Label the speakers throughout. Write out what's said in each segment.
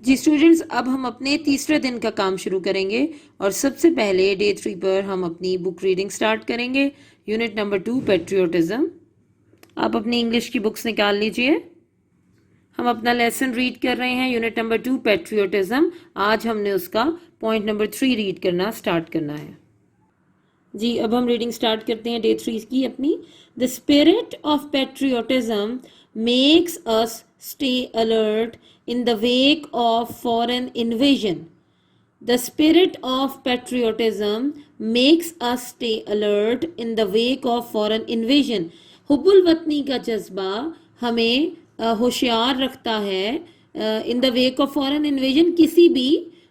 Speaker 1: जी students, अब हम अपने तीसरे दिन का काम शुरू करेंगे और सबसे पहले डे 3 पर हम अपनी बुक रीडिंग स्टार्ट करेंगे। Unit number 2 patriotism. आप अपनी इंग्लिश की बुक्स निकाल लीजिए। हम अपना लेसन रीड कर रहे हैं, यूनिट नंबर 2 पेट्रियोटिज्म। आज हमने उसका पॉइंट नंबर 3 रीड करना स्टार्ट करना है। जी अब हम रीडिंग स्टार्ट करते हैं डे 3 की अपनी। The spirit of patriotism makes us stay alert in the wake of foreign invasion. The spirit of patriotism makes us stay alert in the wake of foreign invasion. हुब्बुल वतनी का जज्बा हमें होशियार रखता है in the wake of foreign invasion, किसी भी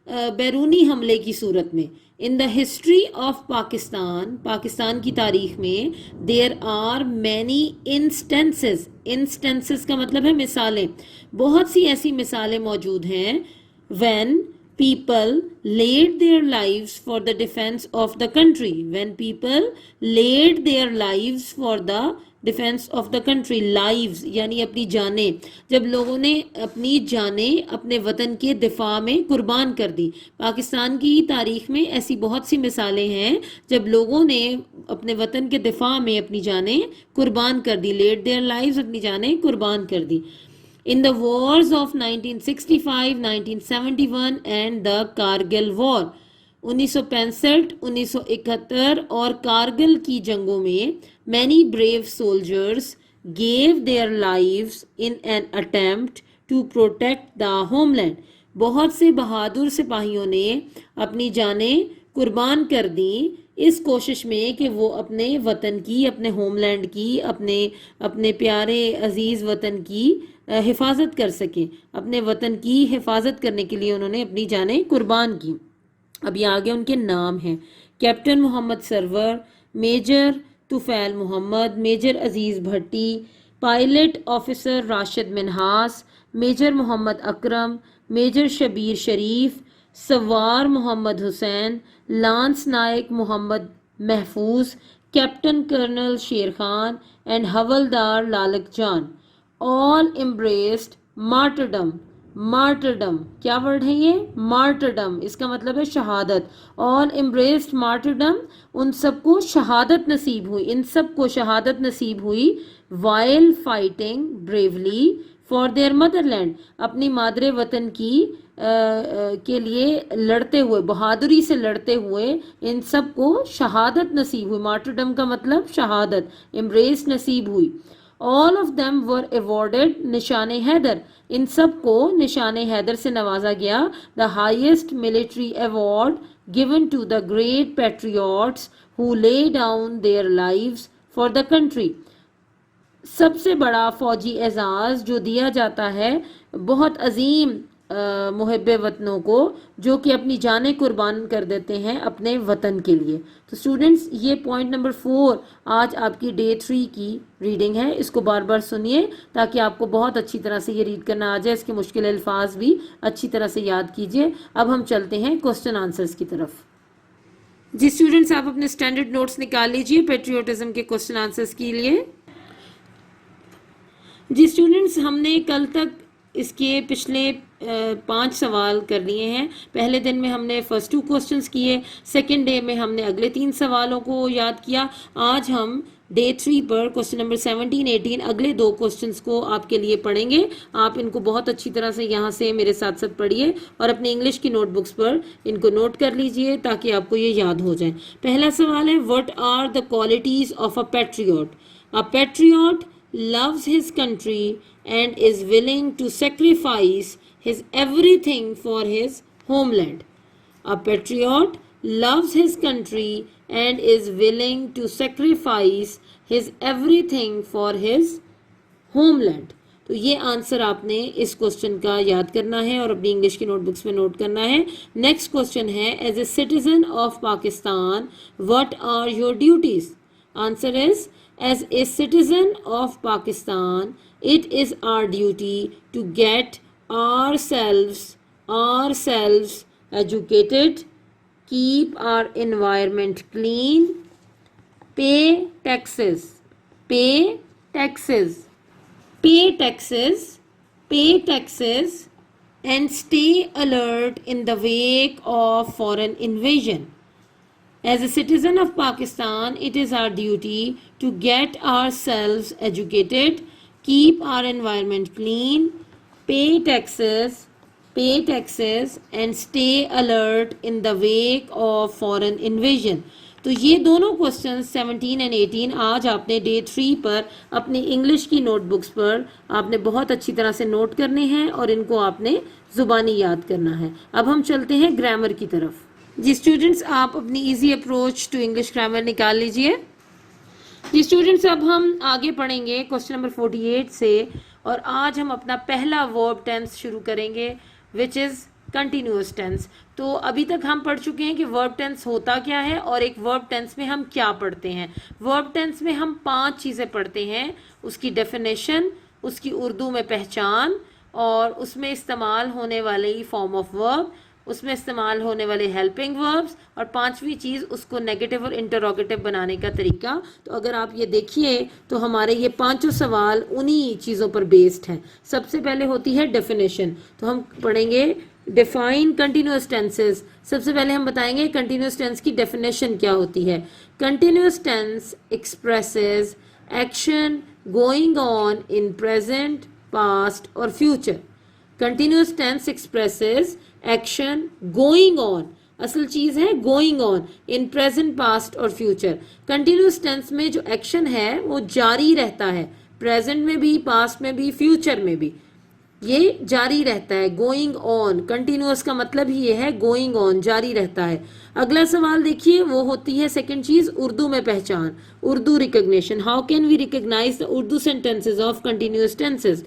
Speaker 1: बैरूनी हमले की सूरत में। In the history of Pakistan, Pakistan की तारीख में, there are many instances, instances का मतलब है मिसालें, बहुत सी ऐसी मिसालें मौजूद हैं when people laid their lives for the defense of the country, when people laid their lives for the defence of the country, lives यानी अपनी जानें, जब लोगों ने अपनी जानें अपने वतन के दिफा में कुर्बान कर दी। पाकिस्तान की तारीख में ऐसी बहुत सी मिसालें हैं जब लोगों ने अपने वतन के दिफा में अपनी जानें कुर्बान कर दी, लेड देयर लाइव्स, अपनी जानें कुर्बान कर दी। In the wars of 1965, 1971 and the Kargil war, 1965, 1971 और कारगिल की जंगों में many brave soldiers gave their lives in an attempt to protect the homeland. बहुत से बहादुर सिपाहियों ने अपनी जानें कुर्बान कर दी इस कोशिश में कि वो अपने वतन की, अपने होमलैंड की, अपने प्यारे अजीज़ वतन की हिफाजत कर सकें। अपने वतन की हिफाजत करने के लिए उन्होंने अपनी जानें कुर्बान की। अब ये आगे उनके नाम हैं। Captain Mohammad Sarwar, major Tufail Mohammad, major Aziz Bhatti, pilot officer Rashid Minhas, major Mohammad Akram, major Shabbir Sharif, सवार मोहम्मद हुसैन, लांस नायक Mohammad Mahfuz, captain colonel Sher Khan and हवलदार Lalak Jan, all embraced martyrdom. Martyrdom क्या वर्ड है ये? मार्टरडम, इसका मतलब है शहादत। ऑल एम्ब्रेस्ड मार्टरडम, उन सबको शहादत नसीब हुई, इन सबको शहादत नसीब हुई। While fighting bravely for their Motherland, अपनी मादरे वतन की के लिए लड़ते हुए, बहादुरी से लड़ते हुए इन सबको शहादत नसीब हुई। मार्टरडम का मतलब शहादत, एम्ब्रेस नसीब हुई। All of them were awarded Nishan Haider, इन सबको निशान हैदर से नवाजा गया। The highest military award given to the great patriots who lay down their lives for the country, सबसे बड़ा फौजी एजाज़ जो दिया जाता है बहुत अजीम मुहब्बे वतनों को जो कि अपनी जानें कुर्बान कर देते हैं अपने वतन के लिए। तो स्टूडेंट्स, ये पॉइंट नंबर 4 आज आपकी डे 3 की रीडिंग है। इसको बार बार सुनिए ताकि आपको बहुत अच्छी तरह से ये रीड करना आ जाए। इसके मुश्किल अल्फाज भी अच्छी तरह से याद कीजिए। अब हम चलते हैं क्वेश्चन आंसर्स की तरफ। जी स्टूडेंट्स, आप अपने स्टैंडर्ड नोट्स निकाल लीजिए पेट्रियोटिज्म के क्वेश्चन आंसर्स के लिए। जी स्टूडेंट्स, हमने कल तक इसके पिछले 5 सवाल कर लिए हैं। पहले दिन में हमने फर्स्ट 2 क्वेश्चंस किए, सेकंड डे में हमने अगले 3 सवालों को याद किया। आज हम डे 3 पर क्वेश्चन नंबर 17, 18 अगले 2 क्वेश्चंस को आपके लिए पढ़ेंगे। आप इनको बहुत अच्छी तरह से यहाँ से मेरे साथ साथ पढ़िए और अपनी इंग्लिश की नोटबुक्स पर इनको नोट कर लीजिए ताकि आपको ये याद हो जाए। पहला सवाल है, what are the qualities of a patriot? A patriot loves his country and is willing to sacrifice his everything for his homeland. A patriot loves his country and is willing to sacrifice his everything for his homeland. तो ये answer आपने इस question का याद करना है और अपनी इंग्लिश की नोटबुक्स में नोट करना है। नेक्स्ट क्वेश्चन है, as a citizen of Pakistan what are your duties? Answer is, as a citizen of Pakistan, it is our duty to get ourselves educated, keep our environment clean, pay taxes, pay taxes, pay taxes, pay taxes, and stay alert in the wake of foreign invasion. As a citizen of Pakistan, it is our duty to get ourselves educated, keep our environment clean, pay taxes, and stay alert in the wake of foreign invasion. तो ये दोनों question 17 and 18 आज आपने day 3 पर अपनी English की notebooks पर आपने बहुत अच्छी तरह से नोट करने हैं और इनको आपने जुबानी याद करना है। अब हम चलते हैं ग्रामर की तरफ। जी स्टूडेंट्स, आप अपनी easy approach to English grammar निकाल लीजिए। जी स्टूडेंट्स, अब हम आगे पढ़ेंगे क्वेश्चन नंबर 48 से, और आज हम अपना पहला वर्ब टेंस शुरू करेंगे विच इज़ कंटिन्यूअस टेंस। तो अभी तक हम पढ़ चुके हैं कि वर्ब टेंस होता क्या है और एक वर्ब टेंस में हम क्या पढ़ते हैं। वर्ब टेंस में हम 5 चीज़ें पढ़ते हैं, उसकी डेफिनेशन, उसकी उर्दू में पहचान, और उसमें इस्तेमाल होने वाली फॉर्म ऑफ वर्ब, उसमें इस्तेमाल होने वाले हेल्पिंग वर्ब्स, और 5वीं चीज़ उसको नेगेटिव और इंटरोगेटिव बनाने का तरीका। तो अगर आप ये देखिए तो हमारे ये 5 सवाल उन्हीं चीज़ों पर बेस्ड हैं। सबसे पहले होती है डेफिनेशन, तो हम पढ़ेंगे डिफाइन कंटिन्यूअस टेंसेस। सबसे पहले हम बताएंगे कंटिन्यूअस टेंस की डेफिनेशन क्या होती है। Continuous tense expresses action going on in present, past और future. Continuous tense expresses action going on, असल चीज है going on, in present, past और फ्यूचर। कंटिन्यूअस टेंस में जो एक्शन है वो जारी रहता है, प्रेजेंट में भी, पास्ट में भी, फ्यूचर में भी ये जारी रहता है। गोइंग ऑन, कंटिन्यूअस का मतलब ही ये है गोइंग ऑन, जारी रहता है। अगला सवाल देखिए, वो होती है सेकंड चीज उर्दू में पहचान, Urdu recognition. How can we recognise the Urdu sentences of continuous tenses.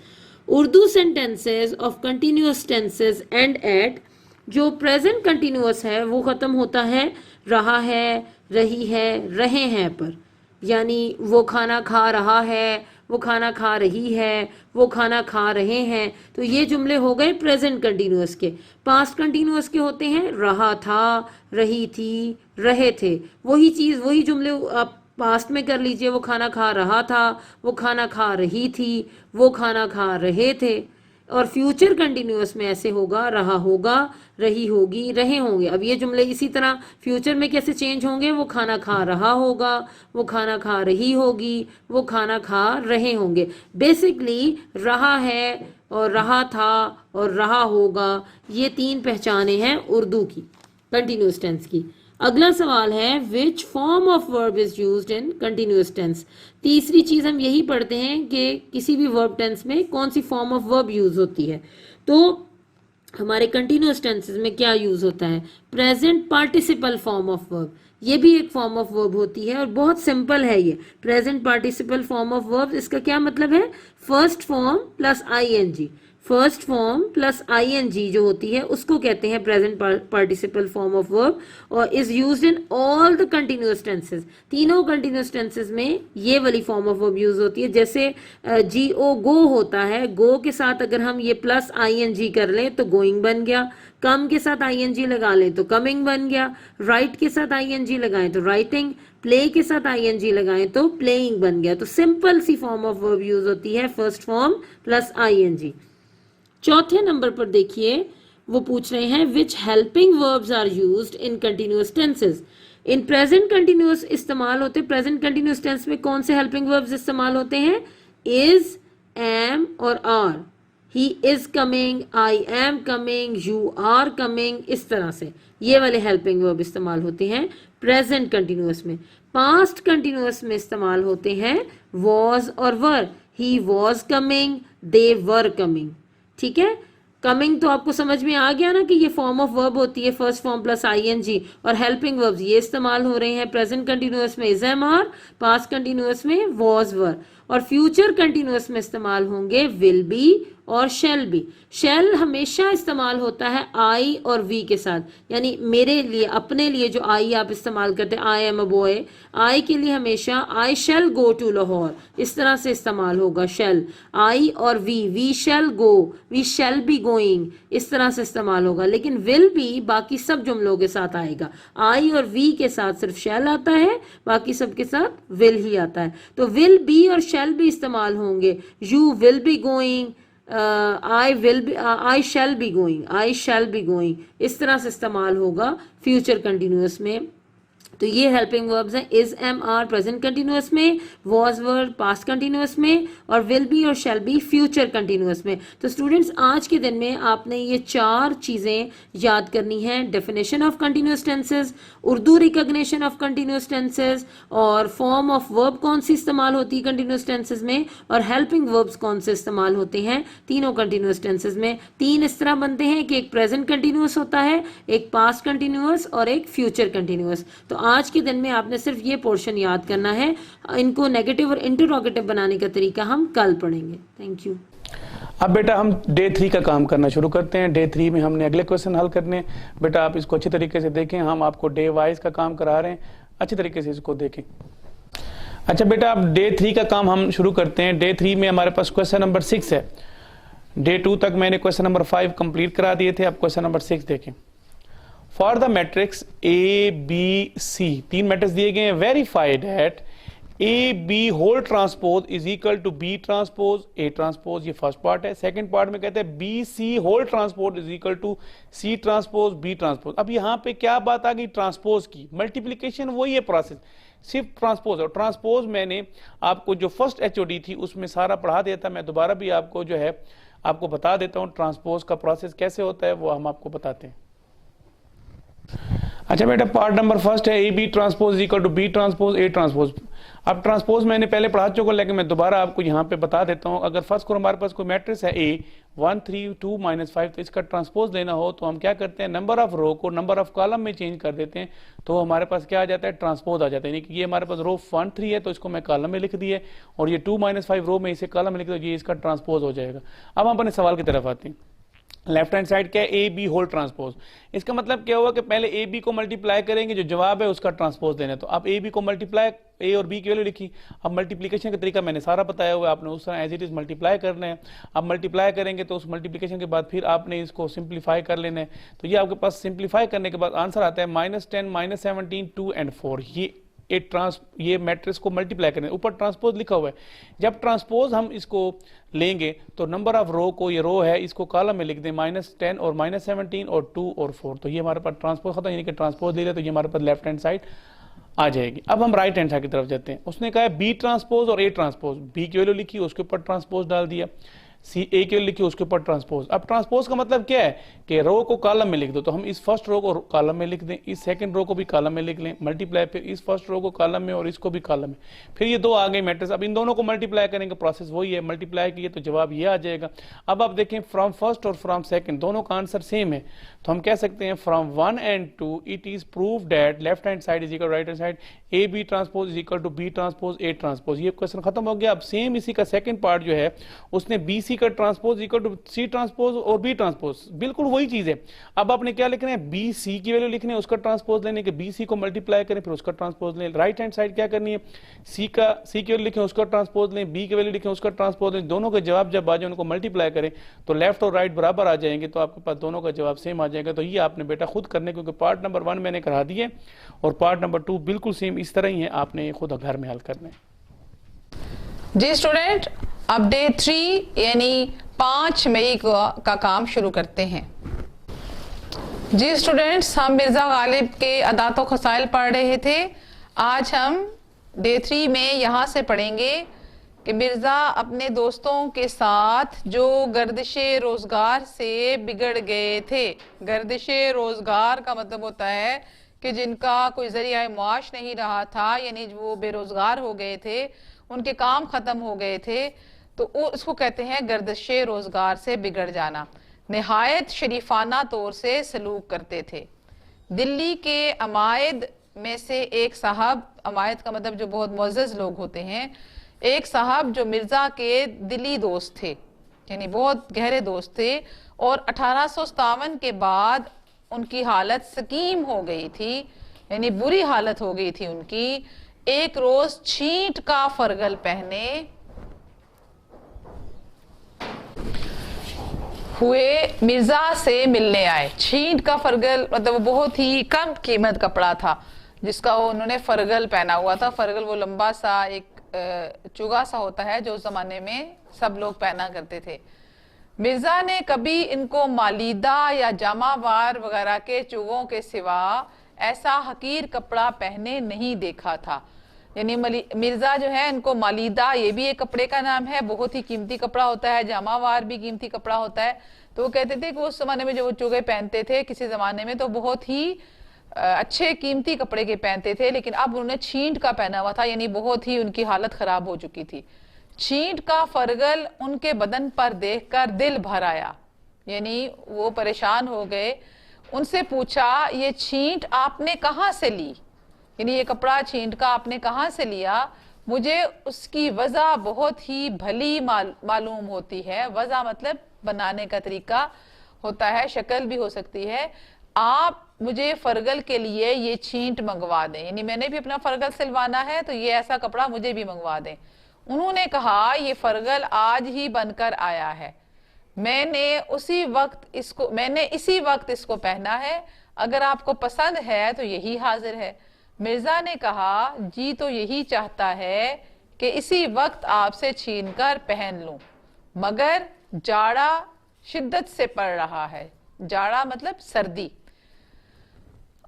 Speaker 1: Urdu sentences of continuous tenses and at, जो प्रेजेंट कंटिन्यूअस है वो खत्म होता है रहा है, रही है, रहे हैं पर। यानी वो खाना खा रहा है, वो खाना खा रही है, वो खाना खा रहे हैं। तो ये जुमले हो गए प्रेजेंट कंटिन्यूअस के। पास्ट कंटिन्यूअस के होते हैं रहा था, रही थी, रहे थे। वही चीज़, वही जुमले आप पास्ट में कर लीजिए, वो खाना खा रहा था, वो खाना खा रही थी, वो खाना खा रहे थे। और फ्यूचर कंटिन्यूअस में ऐसे होगा रहा होगा, रही होगी, रहे होंगे। अब ये जुमले इसी तरह फ्यूचर में कैसे चेंज होंगे, वो खाना खा रहा होगा, वो खाना खा रही होगी, वो खाना खा रहे होंगे। बेसिकली रहा है और रहा था और रहा होगा, ये 3 पहचाने हैं उर्दू की कंटिन्यूअस टेंस की। अगला सवाल है which form of verb is used in continuous tense. तीसरी चीज हम यही पढ़ते हैं कि किसी भी वर्ब टेंस में कौन सी फॉर्म ऑफ वर्ब यूज होती है। तो हमारे कंटिन्यूअस टेंसेस में क्या यूज होता है, present participle form of verb. ये भी एक फॉर्म ऑफ वर्ब होती है और बहुत सिंपल है ये present participle form of verb. इसका क्या मतलब है, first form plus ING. First form plus ING जो होती है उसको कहते हैं present participle form of verb, और is used in all the continuous tenses. तीनों कंटिन्यूअस टेंसेस में ये वाली फॉर्म ऑफ वर्ब यूज होती है। जैसे जीओ गो होता है, गो के साथ अगर हम ये प्लस आईएनजी कर लें तो गोइंग बन गया, कम के साथ आईएनजी लगा लें तो कमिंग बन गया, राइट के साथ आईएनजी लगाएं तो राइटिंग, प्ले के साथ आईएनजी लगाएं तो प्लेइंग बन गया। तो सिंपल सी फॉर्म ऑफ वर्ब यूज होती है फर्स्ट फॉर्म प्लस आईएनजी। चौथे नंबर पर देखिए, वो पूछ रहे हैं which helping verbs are used in continuous tenses. In present continuous इस्तेमाल होते, प्रेजेंट कंटिन्यूअस टेंस में कौन से हेल्पिंग वर्ब्स इस्तेमाल होते हैं, इज, एम और are. He is coming, I am coming, you are coming, इस तरह से ये वाले हेल्पिंग वर्ब इस्तेमाल होते हैं प्रेजेंट कंटिन्यूअस में। पास्ट कंटिन्यूअस में इस्तेमाल होते हैं वॉज और were. He was coming, they were coming. ठीक है, कमिंग तो आपको समझ में आ गया ना कि ये फॉर्म ऑफ वर्ब होती है फर्स्ट फॉर्म प्लस आईएनजी, और हेल्पिंग वर्ब्स ये इस्तेमाल हो रहे हैं प्रेजेंट कंटिन्यूअस में is am are, past continuous में वॉज वर, और फ्यूचर कंटिन्यूअस में इस्तेमाल होंगे विल बी और शेल बी। शेल हमेशा इस्तेमाल होता है आई और वी के साथ, यानी मेरे लिए, अपने लिए जो आई आप इस्तेमाल करते हैं, आई एम अ बॉय, आई के लिए हमेशा I shall go to Lahore, इस तरह से इस्तेमाल होगा शेल। आई और we shall go, we shall be going, इस तरह से इस्तेमाल होगा। लेकिन विल बी बाकी सब जुमलों के साथ आएगा, आई और वी के साथ सिर्फ शेल आता है, बाकी सब के साथ विल ही आता है। तो विल बी और शेल बी इस्तेमाल होंगे, you will be going, I shall be going, I shall be going, इस तरह से इस्तेमाल होगा फ्यूचर कंटिन्यूअस में। तो ये हेल्पिंग वर्ब्स हैं is, am, are present continuous में, वॉज वर्ब पास्ट कंटिन्यूअस में, और विल बी और शैल बी फ्यूचर कंटिन्यूअस में। तो स्टूडेंट्स आज के दिन में आपने ये 4 चीज़ें याद करनी है, definition of continuous tenses, Urdu recognition of continuous tenses, और फॉर्म ऑफ वर्ब कौन सी इस्तेमाल होती है कंटिन्यूअस टेंसेस में, और हेल्पिंग वर्ब्स कौन से इस्तेमाल होते हैं तीनों कंटिन्यूअस टेंसेस में। 3 इस तरह बनते हैं कि एक प्रेजेंट कंटिन्यूअस होता है, एक पास्ट कंटिन्यूअस और एक फ्यूचर कंटिन्यूअस। तो आज के दिन में आपने सिर्फ ये पोर्शन याद करना है, इनको नेगेटिव और इंटरोगेटिव बनाने का तरीका हम कल पढ़ेंगे। Thank you.
Speaker 2: अब बेटा हम डे 3 का काम करना शुरू करते हैं। डे 3 में हमने अगले क्वेश्चन हल करने हैं। बेटा आप इसको अच्छी तरीके से देखें, हम आपको डे वाइज का काम करा रहे हैं, अच्छी तरीके से इसको देखें। अच्छा बेटा अब डे 3 का काम हम शुरू करते हैं। डे 3 में हमारे पास क्वेश्चन नंबर 6 है। डे 2 तक मैंने क्वेश्चन नंबर 5 कंप्लीट करा दिए थे, अब क्वेश्चन नंबर 6 देखें। For the matrix A B C, 3 matrix दिए गए हैं, verify that A B whole transpose is equal to B transpose A transpose, ये फर्स्ट पार्ट है। सेकंड पार्ट में कहते हैं B C whole transpose is equal to C transpose B transpose. अब यहां पे क्या बात आ गई, ट्रांसपोज की, मल्टीप्लीकेशन वही है प्रोसेस, सिर्फ ट्रांसपोज। और ट्रांसपोज मैंने आपको जो फर्स्ट एचओडी थी उसमें सारा पढ़ा दिया था, मैं दोबारा भी आपको जो है आपको बता देता हूं ट्रांसपोज का प्रोसेस कैसे होता है, वो हम आपको बताते हैं। अच्छा बेटा पार्ट नंबर फर्स्ट है A B transpose equal to B transpose A transpose. अब ट्रांसपोज मैंने पहले पढ़ा चुका, लेकिन मैं दोबारा आपको यहाँ पे बता देता हूँ। अगर फर्स्ट को हमारे पास कोई मैट्रिक्स है ए 1 3 2 -5, तो इसका ट्रांसपोज लेना हो तो हम क्या करते हैं, नंबर ऑफ रो को नंबर ऑफ कॉलम में चेंज कर देते हैं, तो हमारे पास क्या आ जाता है, ट्रांसपोज आ जाता है। यानी कि ये हमारे पास रो 1 3 है तो इसको मैं कॉलम में लिख दिए, और ये 2 -5 रो में इसे कॉलम में लिख दो, ये इसका ट्रांसपोज हो जाएगा। अब हम अपने सवाल की तरफ आते हैं। लेफ्ट हैंड साइड क्या है, ए बी होल ट्रांसपोज। इसका मतलब क्या हुआ कि पहले ए बी को मल्टीप्लाई करेंगे, जो जवाब है उसका ट्रांसपोज देना है। तो अब ए बी को मल्टीप्लाई, ए और बी की वैल्यू लिखी। अब मल्टीप्लिकेशन का तरीका मैंने सारा बताया हुआ है, आपने उस तरह एज इट इज मल्टीप्लाई करना है। अब मल्टीप्लाई करेंगे तो उस मल्टीप्लिकेशन के बाद फिर आपने इसको सिंप्लीफाई कर लेना है। तो ये आपके पास सिंप्लीफाई करने के बाद आंसर आता है -10 -17 2 और 4। ये मैट्रिक्स को मल्टीप्लाई करें, ऊपर ट्रांसपोज लिखा हुआ है। जब ट्रांसपोज हम इसको लेंगे तो नंबर ऑफ रो को, ये रो है इसको कॉलम में लिख दें, -10 और -17 और 2 और 4। तो ये हमारे पास ट्रांसपोज खत्म, यानी कि ट्रांसपोज ले रहे तो ये हमारे पास लेफ्ट हैंड साइड आ जाएगी। अब हम राइट हैंड साइड की तरफ जाते हैं। उसने कहा है बी ट्रांसपोज और ए ट्रांसपोज, बी की वैल्यू लिखी उसके ऊपर ट्रांसपोज डाल दिया, सी ए के लिखी उसके ऊपर ट्रांसपोज। अब ट्रांसपोज का मतलब क्या है कि रो को कॉलम में लिख दो, तो हम इस फर्स्ट रो को कॉलम में लिख दें, इस सेकंड रो को भी कॉलम में लिख लें, मल्टीप्लाई फिर इस फर्स्ट रो को कॉलम में और इसको भी कॉलम में, फिर ये 2 आ गए मैट्रिक्स। अब इन दोनों को मल्टीप्लाई करेंगे, प्रोसेस वही है, मल्टीप्लाई किए तो जवाब ये आ जाएगा। अब आप देखें फ्रॉम फर्स्ट और फ्रॉम सेकंड दोनों का आंसर सेम है, तो हम कह सकते हैं from 1 and 2 it is prove that left hand side is equal right hand side, A B transpose is equal to B transpose A transpose. ये क्वेश्चन खत्म हो गया। अब सेम इसी का सेकंड पार्ट जो है उसने बी सी का transpose equal to C transpose और बी ट्रांसपोज, बिल्कुल वही चीज है। अब आपने क्या लिखना है, बी सी की वैल्यू लिखनी है, उसका ट्रांसपोज लेने के, बी सी को मल्टीप्लाई करें फिर उसका ट्रांसपोज लें। राइट हैंड साइड क्या करनी है, सी की वैल्यू लिखें उसका ट्रांसपोज लें, बी की वैल्यू लिखें उसका ट्रांसपोज लें। दोनों के जवाब जब आ जाए उनको मल्टीप्लाई करें तो लेफ्ट और राइट बराबर आ जाएंगे, तो आपके पास दोनों का जवाब सेम आ जाएगा। तो ये आपने बेटा खुद करने, क्योंकि पार्ट नंबर 1 मैंने करा दिए और पार्ट नंबर 2 बिल्कुल सेम इस तरह ही है, आपने खुद घर में हल करने।
Speaker 3: जी स्टूडेंट, अब डे 3 यानी 5 मई का काम शुरू करते हैं। जी स्टूडेंट्स, हम मिर्ज़ा गालिब के अदात व खसाइल पढ़ रहे थे। आज हम डे 3 में यहाँ से पढ़ेंगे कि मिर्ज़ा अपने दोस्तों के साथ जो गर्दिश रोज़गार से बिगड़ गए थे। गर्दिश रोज़गार का मतलब होता है कि जिनका कोई ज़रिया मुआश नहीं रहा था, यानी वो बेरोज़गार हो गए थे, उनके काम ख़त्म हो गए थे, तो उसको कहते हैं गर्दिश रोज़गार से बिगड़ जाना। निहायत शरीफाना तौर से सलूक करते थे। दिल्ली के अमायद में से एक साहब, अमायद का मतलब जो बहुत मुअज़्ज़ज़ लोग होते हैं, एक साहब जो मिर्ज़ा के दिली दोस्त थे, यानी बहुत गहरे दोस्त थे, और 1857 के बाद उनकी हालत सकीम हो गई थी, यानी बुरी हालत हो गई थी उनकी। एक रोज छींट का फरगल पहने हुए मिर्जा से मिलने आए। छींट का फरगल मतलब बहुत ही कम कीमत कपड़ा था जिसका वो उन्होंने फरगल पहना हुआ था। फरगल वो लंबा सा एक चुगा सा होता है जो उस जमाने में सब लोग पहना करते थे। मिर्जा ने कभी इनको मालीदा या जामावार वगैरह के चुगों के सिवा ऐसा हकीर कपड़ा पहने नहीं देखा था। यानी मिर्जा जो है इनको मालीदा, ये भी एक कपड़े का नाम है, बहुत ही कीमती कपड़ा होता है, जामावार भी कीमती कपड़ा होता है। तो वो कहते थे कि उस जमाने में जो वो चुगे पहनते थे किसी जमाने में तो बहुत ही अच्छे कीमती कपड़े के पहनते थे, लेकिन अब उन्होंने छींट का पहना हुआ था, यानी बहुत ही उनकी हालत खराब हो चुकी थी। छींट का फरगल उनके बदन पर देखकर दिल भर आया, यानी वो परेशान हो गए। उनसे पूछा, ये छींट आपने कहाँ से ली, यानी ये कपड़ा छींट का आपने कहाँ से लिया? मुझे उसकी वजह बहुत ही भली मालूम होती है। वजह मतलब बनाने का तरीका होता है, शक्ल भी हो सकती है। आप मुझे फरगल के लिए ये छींट मंगवा दें, यानी मैंने भी अपना फरगल सिलवाना है तो ये ऐसा कपड़ा मुझे भी मंगवा दें। उन्होंने कहा, ये फरगल आज ही बनकर आया है, मैंने इसी वक्त इसको पहना है, अगर आपको पसंद है तो यही हाजिर है। मिर्जा ने कहा, जी तो यही चाहता है कि इसी वक्त आपसे छीनकर पहन लूं, मगर जाड़ा शिद्दत से पड़ रहा है। जाड़ा मतलब सर्दी।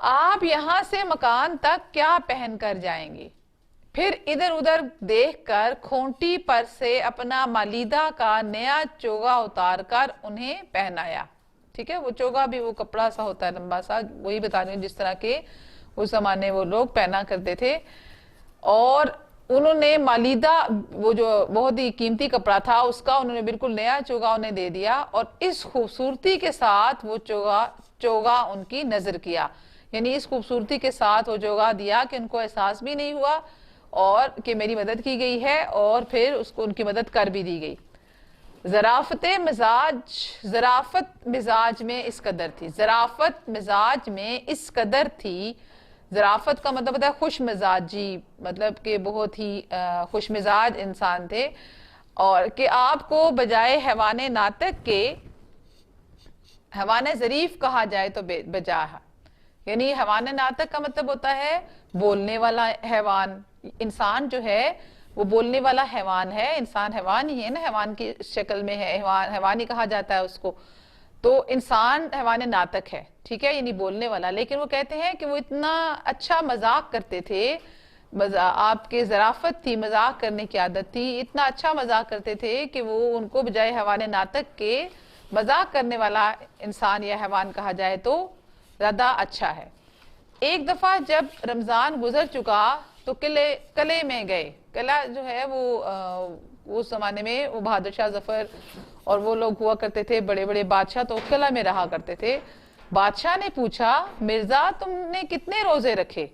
Speaker 3: आप यहां से मकान तक क्या पहन कर जाएंगे? फिर इधर उधर देखकर खोंटी पर से अपना मालीदा का नया चोगा उतारकर उन्हें पहनाया। ठीक है, वो चोगा भी वो कपड़ा सा होता है लंबा सा, वही बता रही हूँ जिस तरह के उस जमाने वो लोग पहना करते थे। और उन्होंने मालीदा, वो जो बहुत ही कीमती कपड़ा था, उसका उन्होंने बिल्कुल नया चोगा उन्हें दे दिया और इस खूबसूरती के साथ वो चोगा उनकी नजर किया, यानी इस खूबसूरती के साथ वो चोगा दिया कि उनको एहसास भी नहीं हुआ और कि मेरी मदद की गई है, और फिर उसको उनकी मदद कर भी दी गई। ज़राफ़त मिजाज में इस कदर थी, ज़राफ़त मिजाज में इस कदर थी। ज़राफ़त का मतलब होता है खुश मिजाजी, मतलब कि बहुत ही खुश मिजाज इंसान थे, और कि आपको बजाय हैवाने नातक के हैवाने ज़रीफ कहा जाए तो बजा है। यानी हैवाने नातक का मतलब होता है बोलने वाला हैवान। इंसान जो है वो बोलने वाला हैवान है, इंसान हैवान ही है ना, हैवान की शक्ल में है, हैवान ही कहा जाता है उसको। तो इंसान हैवाने नातक है, ठीक है, यानी बोलने वाला। लेकिन वो कहते हैं कि वो इतना अच्छा मजाक करते थे, आपके ज़राफ़त थी, मजाक करने की आदत थी, इतना अच्छा मजाक करते थे कि वो उनको बजाय हैवाने नातक के मजाक करने वाला इंसान या हैवान कहा जाए तो ज़्यादा अच्छा है। एक दफ़ा जब रमज़ान गुजर चुका तो किले में गए। किला जो है वो उस जमाने में वो बहादुर शाह जफर और वो लोग हुआ करते थे, बड़े बड़े बादशाह, तो किला में रहा करते थे। बादशाह ने पूछा, मिर्जा तुमने कितने रोजे रखे?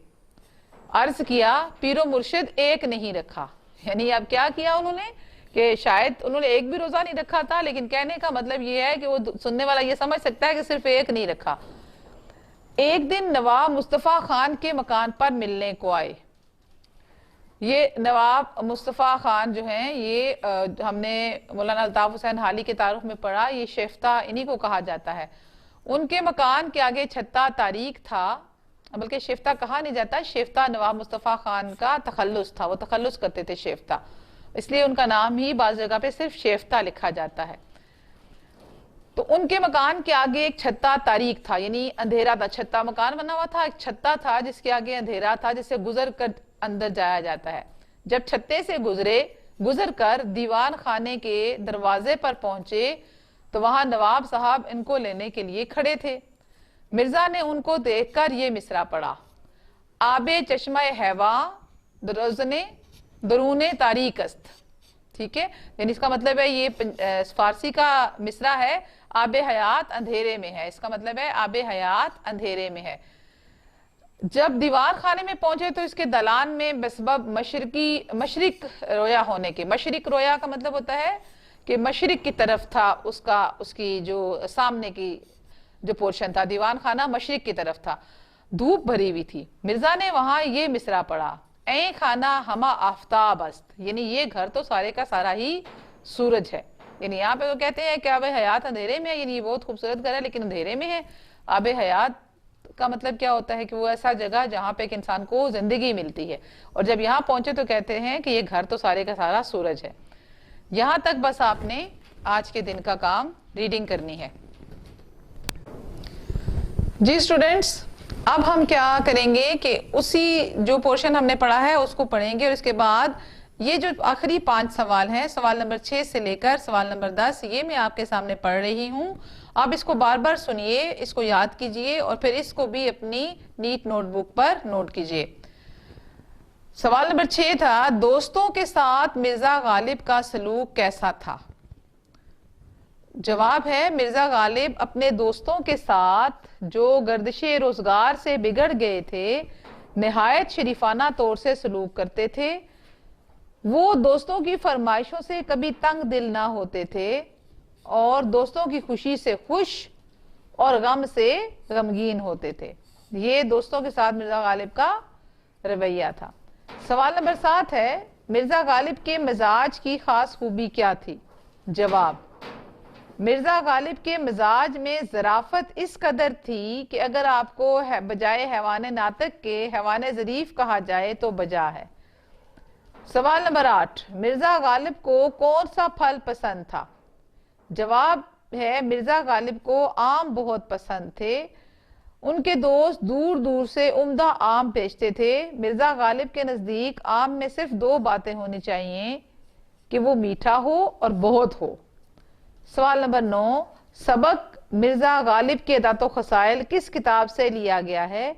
Speaker 3: अर्ज किया, पीरो मुर्शिद एक नहीं रखा। यानी अब क्या किया उन्होंने कि शायद उन्होंने एक भी रोजा नहीं रखा था, लेकिन कहने का मतलब ये है कि वो सुनने वाला ये समझ सकता है कि सिर्फ एक नहीं रखा। एक दिन नवाब मुस्तफ़ा खान के मकान पर मिलने को आए। ये नवाब मुस्तफ़ा खान जो हैं, ये हमने मौलाना अल्ताफ हुसैन हाली के तारुफ में पढ़ा, ये शेफ्ता इन्हीं को कहा जाता है। उनके मकान के आगे छत्ता तारीख था, बल्कि शेफ्ता कहा नहीं जाता, शेफ्ता नवाब मुस्तफ़ा खान का तखल्लुस था, वो तखल्लुस करते थे शेफ्ता, इसलिए उनका नाम ही बाज़ जगह पे सिर्फ शेफ्ता लिखा जाता है। तो उनके मकान के आगे एक छत्ता तारीख था, यानी अंधेरा था। छत्ता मकान बना हुआ था, एक छत्ता था जिसके आगे अंधेरा था, जिससे गुजर कर अंदर जाया जाता है। जब छत्ते से गुजर कर दीवान खाने के दरवाजे पर पहुंचे तो वहां नवाब साहब इनको लेने के लिए खड़े थे। मिर्जा ने उनको देखकर ये मिसरा पढ़ा, आबे चश्मा हैवा दरूने तारीक अस्त। ठीक है, यानी इसका मतलब है, ये फारसी का मिसरा है, आबे हयात अंधेरे में है, इसका मतलब है आबे हयात अंधेरे में है। जब दीवार खाने में पहुंचे तो इसके दलान में बेसबब मशरिक रोया होने के, मशरिक रोया का मतलब होता है कि मशरिक की तरफ था उसकी जो सामने की जो पोर्शन था, दीवान खाना मशरिक की तरफ था, धूप भरी हुई थी। मिर्जा ने वहां ये मिसरा पढ़ा, ऐ खाना हमा आफ्ताब अस्त, यानी ये घर तो सारे का सारा ही सूरज है। यानी यहाँ पे वो कहते हैं कि आबे हयात अंधेरे में है, यानी ये बहुत खूबसूरत घर है लेकिन अंधेरे में है। आबे हयात का मतलब क्या होता है कि वो ऐसा जगह जहाँ पे एक इंसान को जिंदगी मिलती है, और जब यहाँ पहुंचे तो कहते हैं कि ये घर तो सारे का सारा सूरज है। यहाँ तक बस आपने आज के दिन का काम रीडिंग करनी है। जी स्टूडेंट्स, अब हम क्या करेंगे कि उसी जो पोर्शन हमने पढ़ा है उसको पढ़ेंगे और इसके बाद ये जो आखिरी 5 सवाल हैं, सवाल नंबर 6 से लेकर सवाल नंबर 10, ये मैं आपके सामने पढ़ रही हूँ। आप इसको बार बार सुनिए, इसको याद कीजिए और फिर इसको भी अपनी नीट नोटबुक पर नोट कीजिए। सवाल नंबर 6 था, दोस्तों के साथ मिर्जा गालिब का सलूक कैसा था? जवाब है, मिर्जा गालिब अपने दोस्तों के साथ जो गर्दिशे रोजगार से बिगड़ गए थे, निहायत शरीफाना तौर से सलूक करते थे। वो दोस्तों की फरमाइशों से कभी तंग दिल ना होते थे और दोस्तों की खुशी से खुश और गम से गमगीन होते थे। ये दोस्तों के साथ मिर्जा गालिब का रवैया था। सवाल नंबर 7 है, मिर्जा गालिब के मिजाज की खास खूबी क्या थी? जवाब, मिर्जा गालिब के मिजाज में ज़राफ़त इस कदर थी कि अगर आपको बजाय हैवान नातिक के हैवान ज़रीफ कहा जाए तो बजा है। सवाल नंबर 8, मिर्जा गालिब को कौन सा फल पसंद था? जवाब है, मिर्जा गालिब को आम बहुत पसंद थे। उनके दोस्त दूर दूर से उम्दा आम बेचते थे। मिर्जा गालिब के नजदीक आम में सिर्फ 2 बातें होनी चाहिए कि वो मीठा हो और बहुत हो। सवाल नंबर 9, सबक मिर्जा गालिब के दातो खसाइल किस किताब से लिया गया है?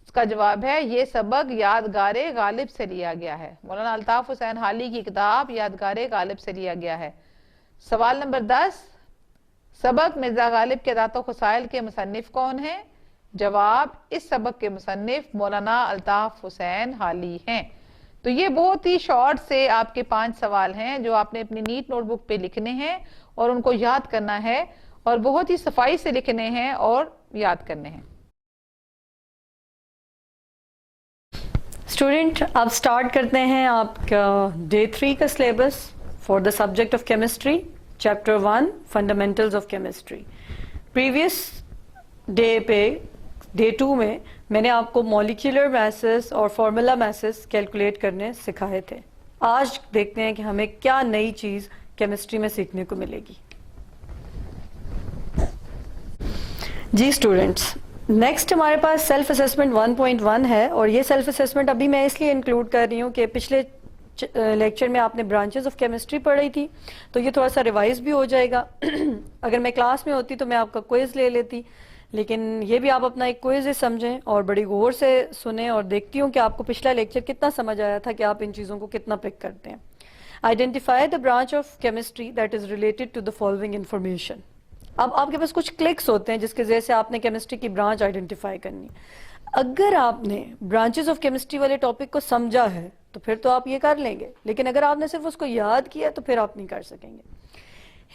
Speaker 3: इसका जवाब है, ये सबक यादगारे गालिब से लिया गया है। मौलाना अल्ताफ हुसैन हाली की किताब यादगारे गालिब से लिया गया है। सवाल नंबर 10, सबक मिर्जा गालिब के दातो खसाइल के मुसन्निफ कौन है? जवाब, इस सबक के मुसन्निफ मौलाना अल्ताफ हुसैन हाली हैं। तो ये बहुत ही शॉर्ट से आपके 5 सवाल हैं जो आपने अपनी नीट नोटबुक पे लिखने हैं और उनको याद करना है और बहुत ही सफाई से लिखने हैं और याद करने हैं।
Speaker 4: स्टूडेंट, अब स्टार्ट करते हैं आपका डे 3 का syllabus for the subject of chemistry, chapter 1 fundamentals of chemistry. Previous day पे डे 2 में मैंने आपको मॉलिक्यूलर मैसेस और फार्मूला मैसेस कैलकुलेट करने सिखाए थे। आज देखते हैं कि हमें क्या नई चीज केमिस्ट्री में सीखने को मिलेगी। जी स्टूडेंट्स, नेक्स्ट हमारे पास सेल्फ असेसमेंट 1.1 है और ये सेल्फ असेसमेंट अभी मैं इसलिए इंक्लूड कर रही हूँ कि पिछले लेक्चर में आपने ब्रांचेस ऑफ केमिस्ट्री पढ़ी थी, तो ये थोड़ा सा रिवाइज भी हो जाएगा। अगर मैं क्लास में होती तो मैं आपका क्विज ले लेती, लेकिन ये भी आप अपना एक क्विज समझें और बड़ी गौर से सुने और देखती हूँ कि आपको पिछला लेक्चर कितना समझ आया था, कि आप इन चीज़ों को कितना पिक करते हैं। Identify the branch of chemistry that is related to the following information. अब आपके पास कुछ क्लिक्स होते हैं जिसके जरिए से आपने केमिस्ट्री की ब्रांच आइडेंटिफाई करनी है। अगर आपने ब्रांचेस ऑफ केमिस्ट्री वाले टॉपिक को समझा है तो फिर तो आप ये कर लेंगे, लेकिन अगर आपने सिर्फ उसको याद किया तो फिर आप नहीं कर सकेंगे।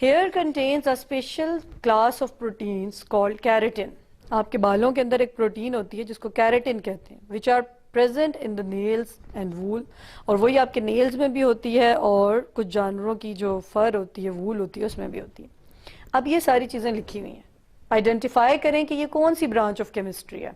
Speaker 4: Hair contains a special class of proteins called keratin. आपके बालों के अंदर एक प्रोटीन होती है जिसको कैरेटिन कहते हैं, which are present in the nails and wool, और वही आपके नेल्स में भी होती है और कुछ जानवरों की जो फर होती है, वूल होती है, उसमें भी होती है। अब ये सारी चीजें लिखी हुई हैं, आइडेंटिफाई करें कि ये कौन सी ब्रांच ऑफ केमिस्ट्री है।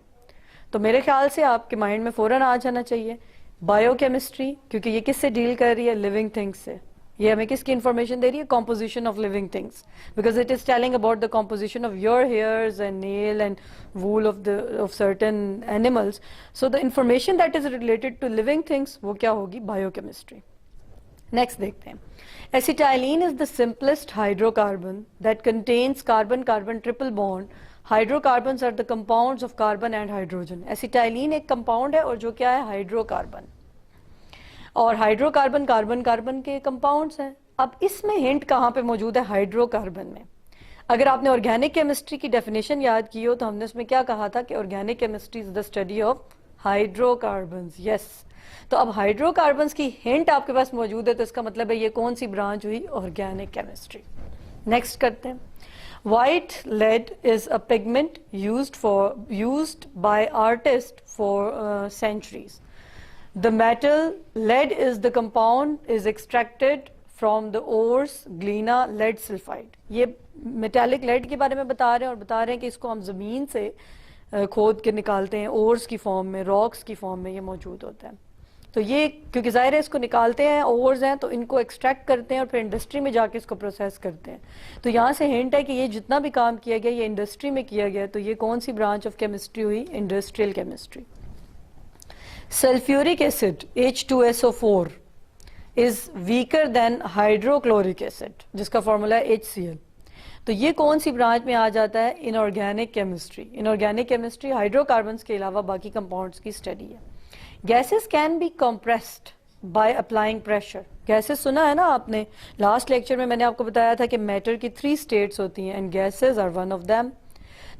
Speaker 4: तो मेरे ख्याल से आपके माइंड में फौरन आ जाना चाहिए बायोकेमिस्ट्री, क्योंकि ये किससे डील कर रही है? लिविंग थिंग्स से। ये हमें किसकी इंफॉर्मेशन दे रही है? Composition of living things, because it is telling about the composition of your hairs and nail and wool of certain animals. So the information that is related to living things वो क्या होगी? Biochemistry. Next देखते हैं। Acetylene is the simplest hydrocarbon that contains carbon carbon triple bond. Hydrocarbons are the compounds of carbon and hydrogen. Acetylene एक compound है और जो क्या है? हाइड्रोकार्बन। और हाइड्रोकार्बन कार्बन कार्बन के कंपाउंड्स हैं। अब इसमें हिंट कहाँ पे मौजूद है? हाइड्रोकार्बन में। अगर आपने ऑर्गेनिक केमिस्ट्री की डेफिनेशन याद की हो तो हमने उसमें क्या कहा था कि organic chemistry is the study of hydrocarbons. Yes, तो अब हाइड्रोकार्बन्स की हिंट आपके पास मौजूद है, तो इसका मतलब है ये कौन सी ब्रांच हुई? Organic chemistry. नेक्स्ट करते हैं। White lead is a pigment used by artists for centuries. The metal lead is the compound is extracted from the ores glena lead sulfide. ये metallic lead के बारे में बता रहे हैं और बता रहे हैं कि इसको हम जमीन से खोद के निकालते हैं, ओर्स की फॉर्म में, रॉक्स की फॉर्म में ये मौजूद होता है। तो ये क्योंकि ज़ाहिर है इसको निकालते हैं, ओवर्स हैं, तो इनको एक्सट्रैक्ट करते हैं और फिर इंडस्ट्री में जाके इसको प्रोसेस करते हैं। तो यहाँ से हिंट है कि ये जितना भी काम किया गया ये इंडस्ट्री में किया गया, तो ये कौन सी ब्रांच ऑफ केमिस्ट्री हुई? Industrial chemistry. Sulphuric acid H2SO4 is weaker then hydrochloric acid, जिसका फॉर्मूला है HCl। तो ये कौन सी ब्रांच में आ जाता है? Inorganic chemistry. Inorganic chemistry hydrocarbons के अलावा बाकी कंपाउंड्स की स्टडी है। Gases can be compressed by applying pressure. Gases सुना है ना आपने, लास्ट लेक्चर में मैंने आपको बताया था कि मैटर की 3 स्टेट्स होती हैं and gases are one of them.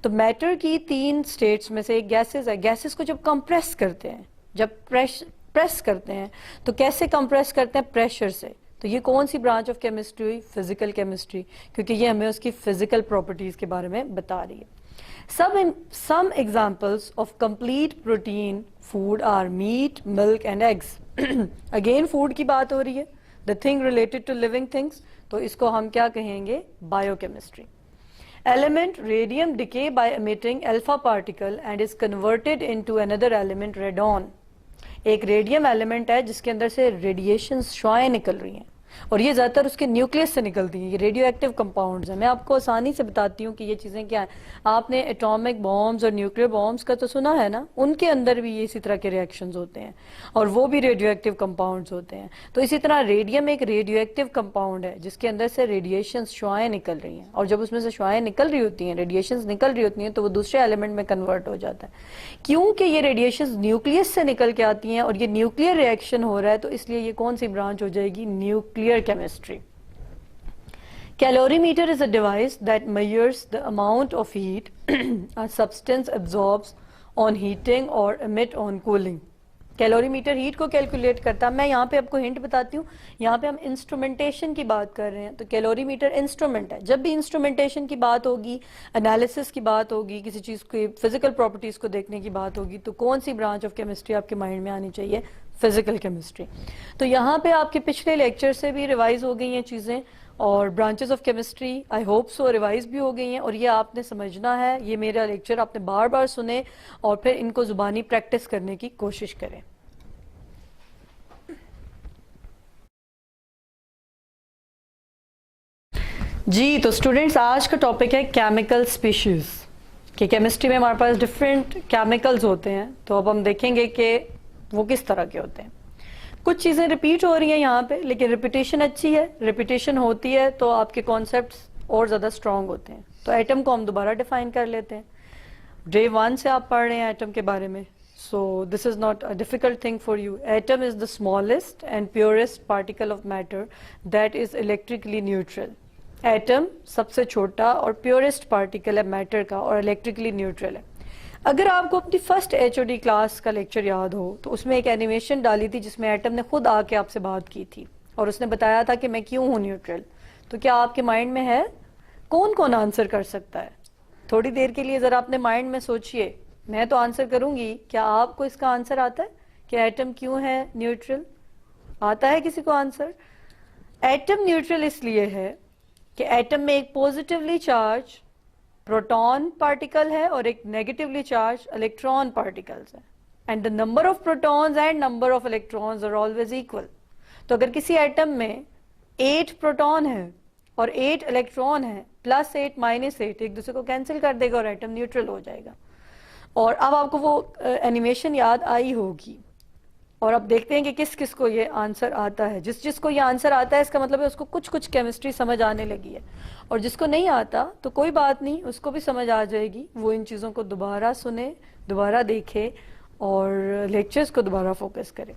Speaker 4: तो मैटर की 3 स्टेट्स में से एक गैसेस है। गैसेस को जब कंप्रेस करते हैं, जब प्रेस करते हैं, तो कैसे कंप्रेस करते हैं? प्रेशर से। तो ये कौन सी ब्रांच ऑफ केमिस्ट्री हुई? फिजिकल केमिस्ट्री, क्योंकि ये हमें उसकी फिजिकल प्रॉपर्टीज के बारे में बता रही है। Some examples of complete protein food are meat, milk and eggs. Again food की बात हो रही है, the thing related to living things, तो इसको हम क्या कहेंगे? Biochemistry. Element radium decay by emitting alpha particle and is converted into another element, radon. एक रेडियम एलिमेंट है जिसके अंदर से रेडिएशन शुआएं निकल रही हैं और ये ज़्यादातर उसके न्यूक्लियस से निकलती हैं। ये रेडियो एक्टिव कंपाउंड्स हैं। मैं आपको आसानी से बताती हूँ कि ये चीज़ें क्या हैं। आपने एटॉमिक बॉम्ब्स और न्यूक्लियर बॉम्ब्स का तो सुना है ना, उनके अंदर भी ये इसी तरह के रिएक्शंस होते हैं और वो भी रेडियो एक्टिव कंपाउंड्स होते हैं। तो इसी तरह रेडियम एक रेडियो एक्टिव कंपाउंड है जिसके अंदर से रेडिएशन शुआएं निकल रही हैं और जब उसमें से शुआएं निकल रही होती हैं, रेडिएशन निकल रही होती हैं, तो वो दूसरे एलिमेंट में कन्वर्ट हो जाता है। क्योंकि ये रेडिएशन न्यूक्लियस से निकल के आती हैं और ये न्यूक्लियर रिएक्शन हो रहा है, तो इसलिए ये कौन सी ब्रांच हो जाएगी? Nuclear chemistry. Calorimeter is a device that measures the amount of heat a substance absorbs on heating or emit on cooling. Calorimeter heat को कैलकुलेट करता है। मैं यहाँ पे आपको हिंट बताती हूँ, यहाँ पे हम इंस्ट्रूमेंटेशन की बात कर रहे हैं, तो कैलोरीमीटर इंस्ट्रूमेंट है। जब भी इंस्ट्रूमेंटेशन की बात होगी, एनालिसिस की बात होगी, किसी चीज़ की फिजिकल प्रॉपर्टीज को देखने की बात होगी, तो कौन सी ब्रांच ऑफ केमिस्ट्री आपके माइंड में आनी चाहिए? Physical chemistry. तो यहाँ पे आपके पिछले लेक्चर से भी रिवाइज हो गई हैं चीज़ें और branches of chemistry I hope so revise भी हो गई हैं और ये आपने समझना है। ये मेरा लेक्चर आपने बार बार सुने और फिर इनको जुबानी प्रैक्टिस करने की कोशिश करें। जी तो स्टूडेंट्स, आज का टॉपिक है केमिकल स्पीशीज कि केमिस्ट्री में हमारे पास डिफरेंट केमिकल्स होते हैं। तो अब हम देखेंगे कि वो किस तरह के होते हैं। कुछ चीज़ें रिपीट हो रही हैं यहाँ पे, लेकिन रिपीटेशन अच्छी है। रिपीटेशन होती है तो आपके कॉन्सेप्ट्स और ज़्यादा स्ट्रॉन्ग होते हैं। तो एटम को हम दोबारा डिफाइन कर लेते हैं। डे 1 से आप पढ़ रहे हैं एटम के बारे में, so this is not a difficult thing for you. Atom is the smallest and purest particle of matter that is electrically neutral. Atom सबसे छोटा और प्योरेस्ट पार्टिकल है मैटर का और इलेक्ट्रिकली न्यूट्रल है। अगर आपको अपनी फर्स्ट HOD क्लास का लेक्चर याद हो तो उसमें एक एनिमेशन डाली थी जिसमें एटम ने खुद आके आपसे बात की थी और उसने बताया था कि मैं क्यों हूँ न्यूट्रल। तो क्या आपके माइंड में है? कौन कौन आंसर कर सकता है? थोड़ी देर के लिए ज़रा अपने माइंड में सोचिए। मैं तो आंसर करूँगी, क्या आपको इसका आंसर आता है कि एटम क्यों है न्यूट्रल? आता है किसी को आंसर? एटम न्यूट्रल इसलिए है कि एटम में एक पॉजिटिवली चार्ज प्रोटॉन पार्टिकल है और एक नेगेटिवली चार्ज इलेक्ट्रॉन पार्टिकल्स है and the number of protons and number of electrons are always equal. तो अगर किसी एटम में 8 प्रोटॉन है और 8 इलेक्ट्रॉन है, +8 -8 एक दूसरे को कैंसिल कर देगा और एटम न्यूट्रल हो जाएगा। और अब आपको वो एनिमेशन याद आई होगी और अब देखते हैं कि किस किस को ये आंसर आता है। जिस जिसको ये आंसर आता है इसका मतलब है उसको कुछ कुछ केमिस्ट्री समझ आने लगी है और जिसको नहीं आता तो कोई बात नहीं, उसको भी समझ आ जाएगी। वो इन चीज़ों को दोबारा सुने, दोबारा देखे और लेक्चर्स को दोबारा फोकस करें।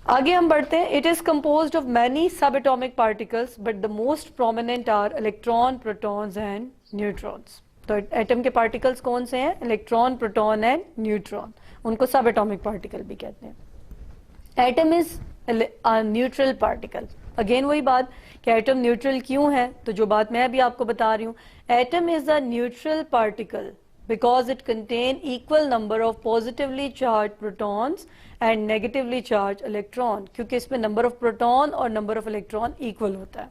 Speaker 4: आगे हम बढ़ते हैं। It is composed of many sub atomic particles but the most prominent are electron, protons and neutrons. तो एटम के पार्टिकल्स कौन से हैं? Electron, proton and neutron. उनको सब एटॉमिक पार्टिकल भी कहते हैं। Atom is neutral particle. Again वही बात कि एटम न्यूट्रल क्यों है, तो जो बात मैं अभी आपको बता रही हूँ, atom is a neutral particle because it contain equal number of positively charge protons and negatively charge electron, क्योंकि इसमें नंबर ऑफ प्रोटॉन और नंबर ऑफ इलेक्ट्रॉन इक्वल होता है।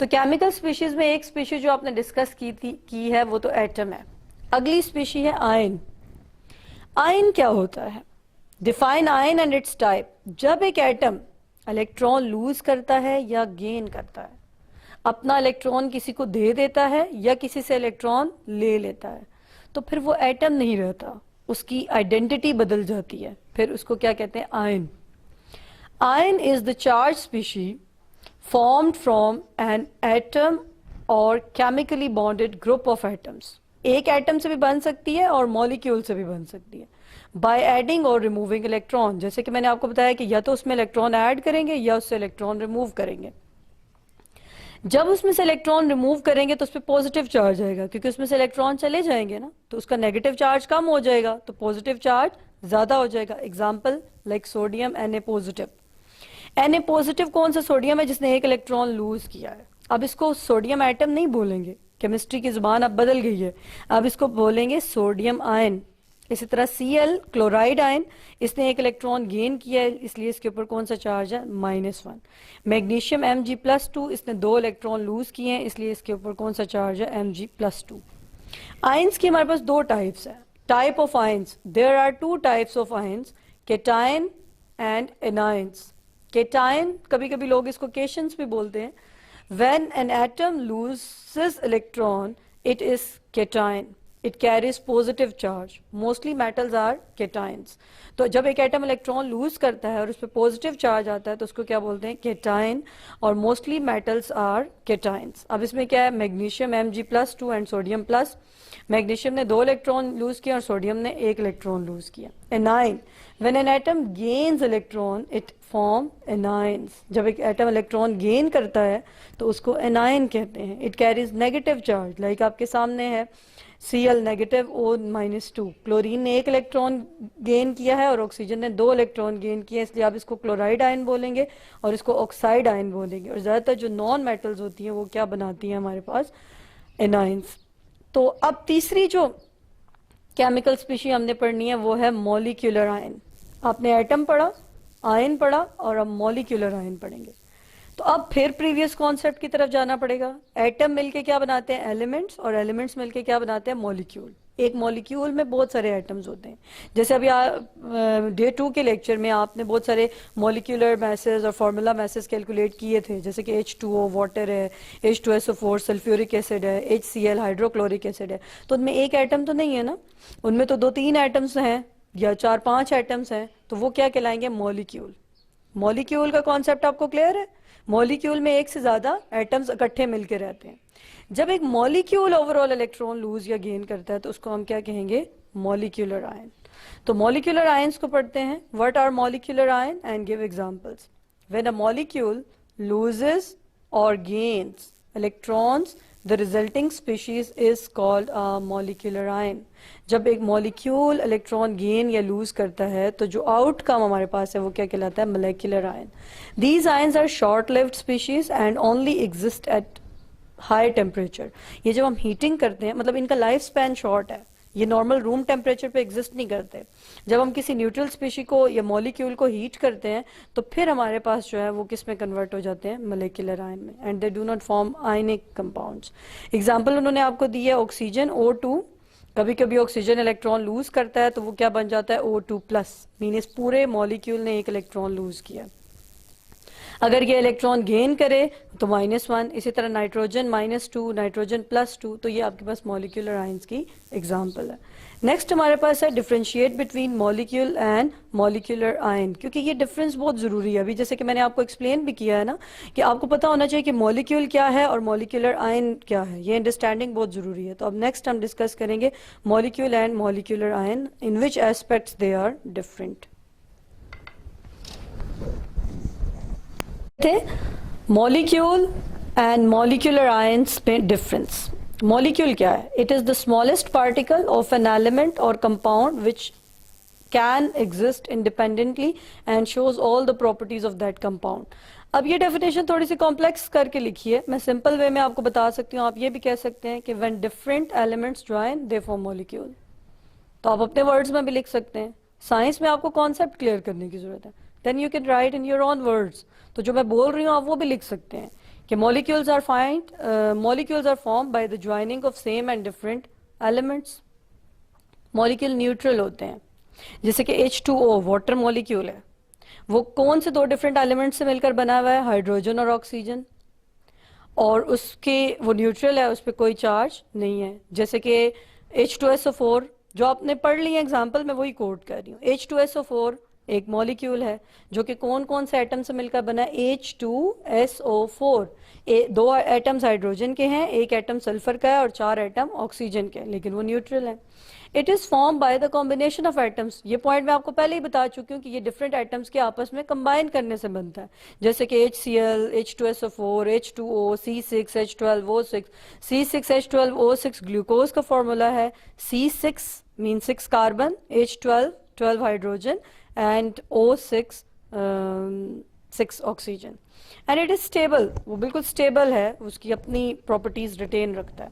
Speaker 4: तो केमिकल स्पीशीज में एक स्पीशीज जो आपने डिस्कस की है वो तो एटम है। अगली स्पीशी है आयन। आयन क्या होता है? Define ion and it's type. जब एक एटम इलेक्ट्रॉन लूज करता है या गेन करता है, अपना इलेक्ट्रॉन किसी को दे देता है या किसी से इलेक्ट्रॉन ले लेता है, तो फिर वो एटम नहीं रहता, उसकी आइडेंटिटी बदल जाती है, फिर उसको क्या कहते हैं? Ion. Ion is the charge species formed from an atom or chemically bonded group of atoms। एक एटम से भी बन सकती है और मॉलिक्यूल से भी बन सकती है बाय एडिंग और रिमूविंग इलेक्ट्रॉन। जैसे कि मैंने आपको बताया कि या तो उसमें इलेक्ट्रॉन ऐड करेंगे या उससे इलेक्ट्रॉन रिमूव करेंगे। जब उसमें से इलेक्ट्रॉन रिमूव करेंगे तो उस पर पॉजिटिव चार्ज आएगा, क्योंकि उसमें से इलेक्ट्रॉन चले जाएंगे ना, तो उसका नेगेटिव चार्ज कम हो जाएगा, तो पॉजिटिव चार्ज ज्यादा हो जाएगा। Example like sodium Na positive. Na positive कौन सा सोडियम है? जिसने एक इलेक्ट्रॉन लूज किया है। अब इसको सोडियम एटम नहीं बोलेंगे, केमिस्ट्री की जुबान अब बदल गई है, अब इसको बोलेंगे सोडियम आयन। इसी तरह Cl क्लोराइड आयन, इसने एक इलेक्ट्रॉन गेन किया है, इसलिए इसके ऊपर कौन सा चार्ज है? -1। मैग्नीशियम Mg+2, इसने 2 इलेक्ट्रॉन लूज किए हैं, इसलिए इसके ऊपर कौन सा चार्ज है? Mg+2। आयंस की हमारे पास 2 टाइप्स है। Type of ions, there are 2 types of ions, cation and anions. Cation, कभी कभी लोग इसको केशंस भी बोलते हैं। When an atom loses electron, it is cation. It carries positive charge. Mostly metals are cations. तो जब एक एटम इलेक्ट्रॉन लूज करता है और उस पर पॉजिटिव चार्ज आता है तो उसको क्या बोलते हैं? केटायन। और मोस्टली मेटल्स आर केटायंस। अब इसमें क्या है? Magnesium Mg+2 and sodium plus. Magnesium ने 2 इलेक्ट्रॉन लूज किया और सोडियम ने 1 इलेक्ट्रॉन लूज किया। A9, when an atom gains electron it form anions. जब एक एटम इलेक्ट्रॉन गेन करता है तो उसको एनायन कहते हैं। It carries negative charge, like आपके सामने है Cl नेगेटिव O-2। क्लोरीन ने 1 इलेक्ट्रॉन गेन किया है और ऑक्सीजन ने 2 इलेक्ट्रॉन गेन किया है, इसलिए आप इसको क्लोराइड आयन बोलेंगे और इसको ऑक्साइड आयन बोलेंगे। और ज्यादातर जो नॉन मेटल्स होती हैं वो क्या बनाती हैं हमारे पास? एनायंस। तो अब तीसरी जो केमिकल स्पीशी हमने पढ़नी है वो है मॉलिक्यूलर आयन। आपने एटम पढ़ा, आयन पढ़ा और अब मॉलिक्यूलर आयन पढ़ेंगे। तो अब फिर प्रीवियस कॉन्सेप्ट की तरफ जाना पड़ेगा। एटम मिलके क्या बनाते हैं? एलिमेंट्स, और एलिमेंट्स मिलके क्या बनाते हैं? मॉलिक्यूल। एक मॉलिक्यूल में बहुत सारे एटम्स होते हैं। जैसे अभी डे 2 के लेक्चर में आपने बहुत सारे मॉलिक्यूलर मैसेज और फार्मूला मैसेज कैलकुलेट किए थे, जैसे कि H2O वाटर है, H2SO4 सल्फ्यूरिक एसिड है, HCl हाइड्रोक्लोरिक एसिड है। तो उनमें एक एटम तो नहीं है ना, उनमें तो 2-3 एटम्स हैं या 4-5 एटम्स हैं, तो वो क्या कहलाएंगे? मॉलिक्यूल। मॉलिक्यूल का कॉन्सेप्ट आपको क्लियर है? मॉलिक्यूल में एक से ज्यादा एटम्स इकट्ठे मिलकर रहते हैं। जब एक मॉलिक्यूल ओवरऑल इलेक्ट्रॉन लूज या गेन करता है तो उसको हम क्या कहेंगे? Molecular ion. तो मॉलिक्यूलर आयंस को पढ़ते हैं। What are molecular ion and give examples. When a molecule loses और gains electrons, the resulting species is called a molecular ion। जब एक मॉलिक्यूल इलेक्ट्रॉन गेन या लूज करता है तो जो आउटकम हमारे पास है वो क्या कहलाता है? molecular ion। These ions are short-lived species and only exist at high temperature। ये जब हम हीटिंग करते हैं, मतलब इनका लाइफ स्पैन शॉर्ट है, ये नॉर्मल रूम टेम्परेचर पे एग्जिस्ट नहीं करते। जब हम किसी न्यूट्रल स्पीशी को या मॉलिक्यूल को हीट करते हैं तो फिर हमारे पास जो है वो किस में कन्वर्ट हो जाते हैं? मोलेकुलर आयन में। And they do not form ionic compounds. Example उन्होंने आपको दिया है ऑक्सीजन O2। कभी कभी ऑक्सीजन इलेक्ट्रॉन लूज करता है तो वो क्या बन जाता है? O2+, मींस पूरे मॉलिक्यूल ने 1 इलेक्ट्रॉन लूज किया। अगर ये इलेक्ट्रॉन गेन करे तो -1। इसी तरह नाइट्रोजन -2, नाइट्रोजन +2। तो ये आपके पास मॉलिक्यूलर आयंस की एग्जांपल है। नेक्स्ट हमारे पास है differentiate between molecule and molecular ion, क्योंकि ये डिफरेंस बहुत जरूरी है। अभी जैसे कि मैंने आपको एक्सप्लेन भी किया है ना कि आपको पता होना चाहिए कि मॉलिक्यूल क्या है और मॉलिक्यूलर आयन क्या है, ये अंडरस्टैंडिंग बहुत जरूरी है। तो अब नेक्स्ट हम डिस्कस करेंगे molecule and molecular ion, in which aspects they are different. Molecule and molecular ions में डिफरेंस। मॉलिक्यूल क्या है? It is the smallest particle of an element और compound which can exist independently and shows all the properties of that compound. अब ये definition थोड़ी C complex करके लिखी है, मैं सिंपल वे में आपको बता सकती हूँ। आप ये भी कह सकते हैं कि when different elements join they form molecule. तो आप अपने वर्ड्स में भी लिख सकते हैं। साइंस में आपको कॉन्सेप्ट क्लियर करने की जरूरत है, then you can write in your own words. तो जो मैं बोल रही हूँ आप वो भी लिख सकते हैं कि molecules are formed by the joining of same and different elements। Molecule neutral होते हैं। जैसे कि H2O वाटर मॉलिक्यूल है, वो कौन से दो डिफरेंट एलिमेंट से मिलकर बना हुआ है? हाइड्रोजन और ऑक्सीजन। और उसके वो न्यूट्रल है, उस पर कोई चार्ज नहीं है। जैसे कि H2SO4 जो आपने पढ़ लिया एग्जाम्पल में वही कोट कर रही हूँ। H2SO4 एक मॉलिक्यूल है जो कि कौन कौन से एटम से मिलकर बना है? H2SO4 दो एटम्स हाइड्रोजन के हैं, एक एटम सल्फर का है और 4 एटम ऑक्सीजन के हैं, लेकिन वो न्यूट्रल है। It is form by the combination of atoms. ये पॉइंट मैं आपको पहले ही बता चुकी हूँ कि ये डिफरेंट एटम्स के आपस में कंबाइन करने से बनता है। जैसे कि HCl, H2SO4, H2O, C6H12O6। C6H12O6 glucose का फॉर्मूला है। C6 mean 6 carbon, H12 12 hydrogen and O6 6 oxygen. And it is stable, वो बिल्कुल स्टेबल है, उसकी अपनी प्रॉपर्टीज रिटेन रखता है।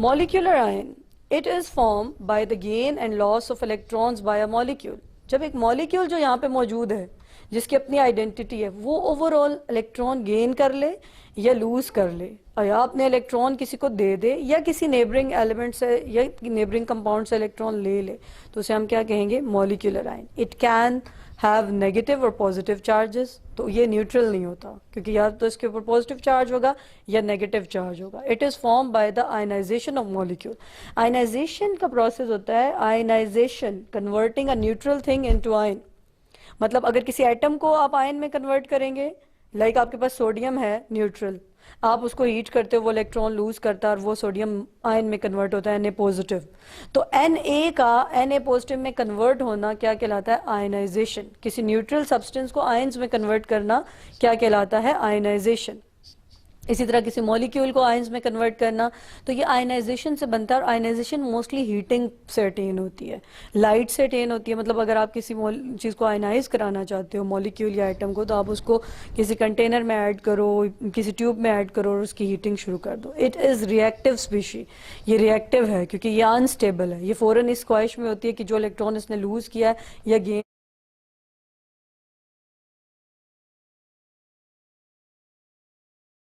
Speaker 4: Molecular ion, it is form by the gain and loss of electrons bye a molecule. जब एक मॉलिक्यूल जो यहाँ पे मौजूद है जिसकी अपनी आइडेंटिटी है, वो ओवरऑल इलेक्ट्रॉन गेन कर ले या लूज कर ले, या अपने इलेक्ट्रॉन किसी को दे दे या किसी नेबरिंग एलिमेंट से या नेबरिंग कंपाउंड से इलेक्ट्रॉन ले ले, तो उसे हम क्या कहेंगे? Molecular ion. It can have negative और पॉजिटिव चार्जेस, तो ये न्यूट्रल नहीं होता क्योंकि या तो इसके ऊपर पॉजिटिव चार्ज होगा या नेगेटिव चार्ज होगा। It is form by the ionization of molecule. Ionization का प्रोसेस होता है ionization, converting a neutral thing into ion. मतलब अगर किसी एटम को आप आयन में कन्वर्ट करेंगे, लाइक आपके पास सोडियम है न्यूट्रल, आप उसको हीट करते हो, वो इलेक्ट्रॉन लूज करता है और वो सोडियम आयन में कन्वर्ट होता है Na पॉजिटिव। तो Na का Na पॉजिटिव में कन्वर्ट होना क्या कहलाता है? आयनाइजेशन। किसी न्यूट्रल सब्सटेंस को आयंस में कन्वर्ट करना क्या कहलाता है? आयनाइजेशन। इसी तरह किसी मॉलिक्यूल को आयंस में कन्वर्ट करना, तो ये आयनाइजेशन से बनता है। और आयनाइजेशन मोस्टली हीटिंग से अटेन होती है, लाइट से अटेन होती है। मतलब अगर आप किसी चीज़ को आयनाइज कराना चाहते हो, मॉलिक्यूल या आइटम को, तो आप उसको किसी कंटेनर में ऐड करो, किसी ट्यूब में ऐड करो और उसकी हीटिंग शुरू कर दो। It is reactive species. ये रिएक्टिव है क्योंकि ये अनस्टेबल है, ये फ़ौरन इस ख्वाहिश में होती है कि जो इलेक्ट्रॉन इसने लूज किया है या गेन